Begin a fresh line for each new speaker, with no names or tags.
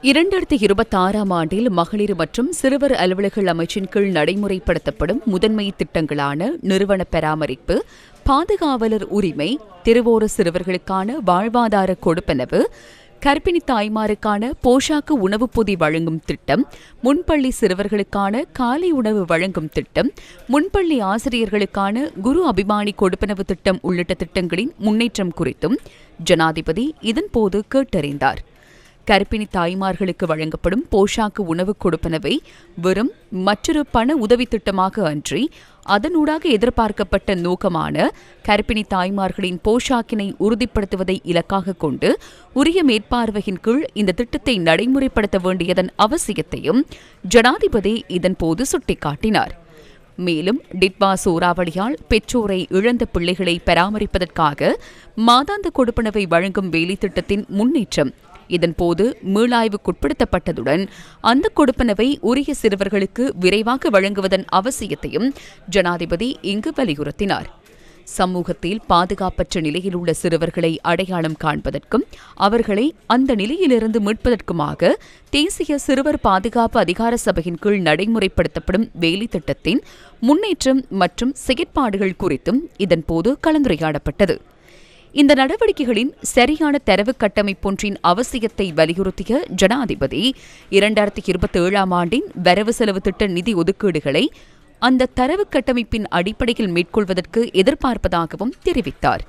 2026ஆம் ஆண்டில் மகளிர் மற்றும் சிறுவர் அலுவலர்கள் அமைச்சின் கீழ் நடைமுறைப்படுத்தப்படும் முதன்மை திட்டங்களான நிறுவன பராமரிப்பு, பாதுகாவலர் உரிமை, தெருவோர சிறுவர்களுக்கான வாழ்வாதார கொடுப்பனவு, கர்ப்பிணி தாய்மாருக்கான போஷாக்கு உணவுப் பொதி வழங்கும் திட்டம், முன்பள்ளி சிறுவர்களுக்கான காலை உணவு வழங்கும் திட்டம், முன்பள்ளி ஆசிரியர்களுக்கான குரு அபிமானி கொடுப்பனவு திட்டம் உள்ளிட்ட திட்டங்களின் முன்னேற்றம் குறித்தும் ஜனாதிபதி இதன்போது கேட்டறிந்தார். கர்ப்பிணி தாய்மார்களுக்கு வழங்கப்படும் போஷாக்கு உணவு கொடுப்பனவை வெறும் மற்றொரு பண உதவி திட்டமாக அன்றி அதனூடாக எதிர்பார்க்கப்பட்ட நோக்கமான கர்ப்பிணி தாய்மார்களின் போஷாக்கினை உறுதிப்படுத்துவதை இலக்காக கொண்டு உரிய மேற்பார்வையின் கீழ் இந்த திட்டத்தை நடைமுறைப்படுத்த வேண்டியதன் அவசியத்தையும் ஜனாதிபதி இதன்போது சுட்டிக்காட்டினார். மேலும் டிட்வா சூறாவளியால் பெற்றோரை இழந்த பிள்ளைகளை பராமரிப்பதற்காக மாதாந்த கொடுப்பனவை வழங்கும் வேலைத்திட்டத்தின் முன்னேற்றம் இதன்போது மீளாய்வுக்குட்படுத்தப்பட்டதுடன் அந்த கொடுப்பனவை உரிய சிறுவர்களுக்கு விரைவாக வழங்குவதன் அவசியத்தையும் ஜனாதிபதி இங்கு வலியுறுத்தினார். சமூகத்தில் பாதுகாப்பற்ற நிலையில் உள்ள சிறுவர்களை அடையாளம் காண்பதற்கும் அவர்களை அந்த நிலையிலிருந்து மீட்பதற்குமாக தேசிய சிறுவர் பாதுகாப்பு அதிகார சபையின் கீழ் நடைமுறைப்படுத்தப்படும் வேலை திட்டத்தின் முன்னேற்றம் மற்றும் செயற்பாடுகள் குறித்தும் இதன்போது கலந்துரையாடப்பட்டது. இந்த நடவடிக்கைகளின் சரியான தரவு கட்டமைப்பொன்றின் அவசியத்தை வலியுறுத்திய ஜனாதிபதி 2027ஆம் ஆண்டின் வரவு செலவு திட்ட நிதி ஒதுக்கீடுகளை அந்த தரவு கட்டமைப்பின் அடிப்படையில் மேற்கொள்வதற்கு எதிர்பார்ப்பதாகவும் தெரிவித்தார்.